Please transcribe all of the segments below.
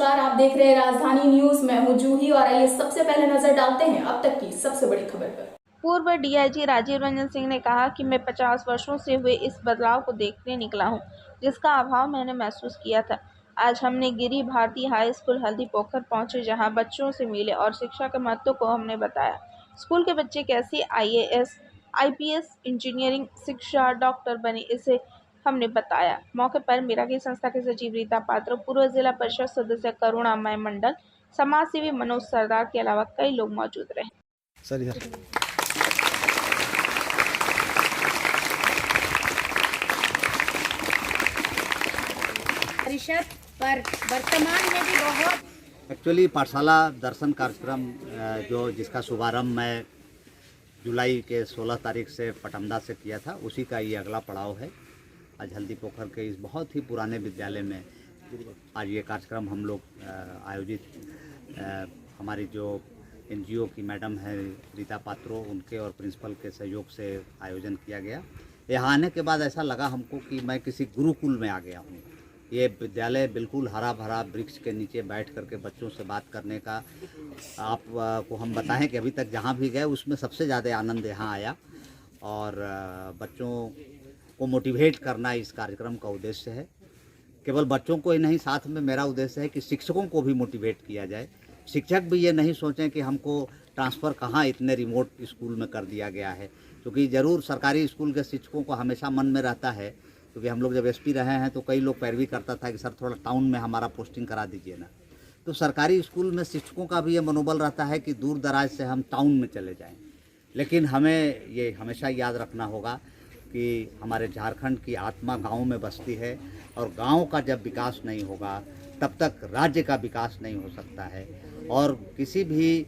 नमस्कार, आप देख रहे हैं राजधानी न्यूज। मैं हूं जूही और आइए सबसे पहले नजर डालते हैं अब तक की सबसे बड़ी खबर पर। पूर्व डीआईजी राजीव रंजन सिंह ने कहा कि मैं 50 वर्षों से हुए इस बदलाव को देखने निकला हूं, जिसका अभाव मैंने महसूस किया था। आज हमने गिरी भारती हाई स्कूल हल्दी पोखर पहुंचे, जहां बच्चों से मिले और शिक्षा के महत्व को हमने बताया। स्कूल के बच्चे कैसे आईएएस, आईपीएस, इंजीनियरिंग, शिक्षा, डॉक्टर बने, इसे हमने बताया। मौके पर मेराकी संस्था के सचिव रीता पात्र, पूर्व जिला परिषद सदस्य करुणामय मंडल, समाज सेवी मनोज सरदार के अलावा कई लोग मौजूद रहे। परिषद पर वर्तमान में भी बहुत एक्चुअली पाठशाला दर्शन कार्यक्रम जिसका शुभारंभ मैं जुलाई के 16 तारीख से पटमदा से किया था, उसी का ये अगला पड़ाव है। आज हल्दी पोखर के इस बहुत ही पुराने विद्यालय में आज ये कार्यक्रम हम लोग आयोजित हमारी जो एनजीओ की मैडम है रीता पात्रो, उनके और प्रिंसिपल के सहयोग से आयोजन किया गया। यहाँ आने के बाद ऐसा लगा हमको कि मैं किसी गुरुकुल में आ गया हूँ। ये विद्यालय बिल्कुल हरा भरा वृक्ष के नीचे बैठ करके बच्चों से बात करने का आपको हम बताएं कि अभी तक जहाँ भी गए उसमें सबसे ज़्यादा आनंद यहाँ आया। और बच्चों को मोटिवेट करना इस कार्यक्रम का उद्देश्य है। केवल बच्चों को ही नहीं, साथ में मेरा उद्देश्य है कि शिक्षकों को भी मोटिवेट किया जाए। शिक्षक भी ये नहीं सोचें कि हमको ट्रांसफ़र कहाँ इतने रिमोट स्कूल में कर दिया गया है, क्योंकि ज़रूर सरकारी स्कूल के शिक्षकों को हमेशा मन में रहता है, क्योंकि हम लोग जब एसपी रहे हैं तो कई लोग पैरवी करता था कि सर थोड़ा टाउन में हमारा पोस्टिंग करा दीजिए ना। तो सरकारी स्कूल में शिक्षकों का भी ये मनोबल रहता है कि दूर दराज से हम टाउन में चले जाएं। लेकिन हमें ये हमेशा याद रखना होगा कि हमारे झारखंड की आत्मा गाँव में बसती है, और गाँव का जब विकास नहीं होगा तब तक राज्य का विकास नहीं हो सकता है। और किसी भी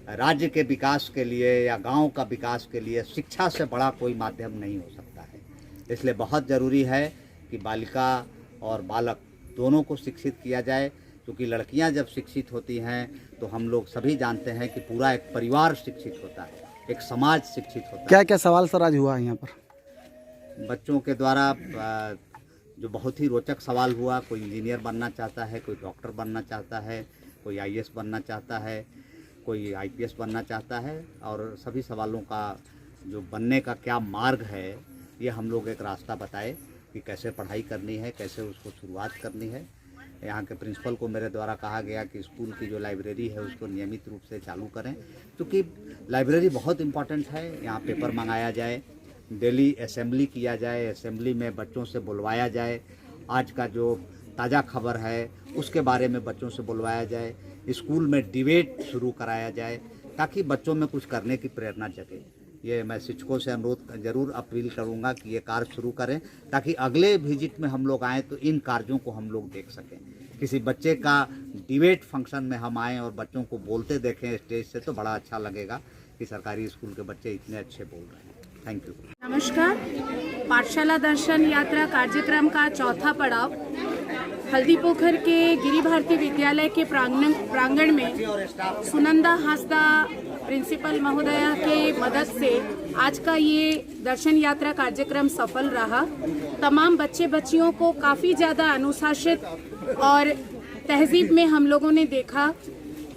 राज्य के विकास के लिए या गांव का विकास के लिए शिक्षा से बड़ा कोई माध्यम नहीं हो सकता है। इसलिए बहुत ज़रूरी है कि बालिका और बालक दोनों को शिक्षित किया जाए, क्योंकि लड़कियां जब शिक्षित होती हैं तो हम लोग सभी जानते हैं कि पूरा एक परिवार शिक्षित होता है, एक समाज शिक्षित होता है। क्या क्या सवाल सर आज हुआ यहाँ पर? बच्चों के द्वारा जो बहुत ही रोचक सवाल हुआ, कोई इंजीनियर बनना चाहता है, कोई डॉक्टर बनना चाहता है, कोई आईएएस बनना चाहता है, कोई आईपीएस बनना चाहता है, और सभी सवालों का जो बनने का क्या मार्ग है, ये हम लोग एक रास्ता बताए कि कैसे पढ़ाई करनी है, कैसे उसको शुरुआत करनी है। यहाँ के प्रिंसिपल को मेरे द्वारा कहा गया कि स्कूल की जो लाइब्रेरी है उसको नियमित रूप से चालू करें, क्योंकि लाइब्रेरी बहुत इम्पॉर्टेंट है। यहाँ पेपर मंगाया जाए, डेली असेंबली किया जाए, असेंबली में बच्चों से बुलवाया जाए, आज का जो ताज़ा खबर है उसके बारे में बच्चों से बुलवाया जाए, स्कूल में डिबेट शुरू कराया जाए, ताकि बच्चों में कुछ करने की प्रेरणा जगे। ये मैं शिक्षकों से अनुरोध ज़रूर अपील करूंगा कि ये कार्य शुरू करें, ताकि अगले विजिट में हम लोग आएँ तो इन कार्यों को हम लोग देख सकें। किसी बच्चे का डिबेट फंक्शन में हम आएँ और बच्चों को बोलते देखें स्टेज से, तो बड़ा अच्छा लगेगा कि सरकारी स्कूल के बच्चे इतने अच्छे बोल रहे हैं। Thank you. नमस्कार। पाठशाला दर्शन यात्रा कार्यक्रम का चौथा पड़ाव हल्दी पोखर के गिरी भारती विद्यालय के प्रांगण में सुनंदा हासदा प्रिंसिपल महोदया के मदद से आज का ये दर्शन यात्रा कार्यक्रम सफल रहा। तमाम बच्चे बच्चियों को काफ़ी ज़्यादा अनुशासित और तहजीब में हम लोगों ने देखा।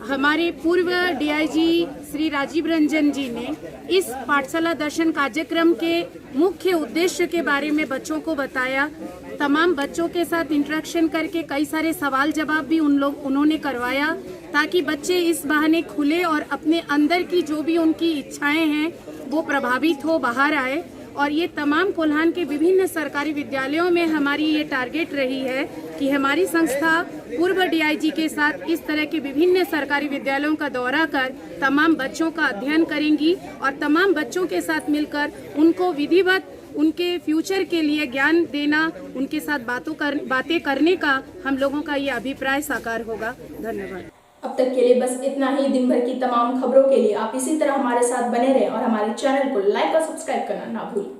हमारे पूर्व डीआईजी श्री राजीव रंजन जी ने इस पाठशाला दर्शन कार्यक्रम के मुख्य उद्देश्य के बारे में बच्चों को बताया। तमाम बच्चों के साथ इंटरेक्शन करके कई सारे सवाल जवाब भी उन्होंने करवाया, ताकि बच्चे इस बहाने खुले और अपने अंदर की जो भी उनकी इच्छाएं हैं वो प्रभावित हो बाहर आए। और ये तमाम कोल्हान के विभिन्न सरकारी विद्यालयों में हमारी ये टारगेट रही है कि हमारी संस्था पूर्व डीआईजी के साथ इस तरह के विभिन्न सरकारी विद्यालयों का दौरा कर तमाम बच्चों का अध्ययन करेंगी और तमाम बच्चों के साथ मिलकर उनको विधिवत उनके फ्यूचर के लिए ज्ञान देना, उनके साथ बातें करने का हम लोगों का ये अभिप्राय साकार होगा। धन्यवाद। अब तक के लिए बस इतना ही। दिन भर की तमाम खबरों के लिए आप इसी तरह हमारे साथ बने रहें और हमारे चैनल को लाइक और सब्सक्राइब करना ना भूलें।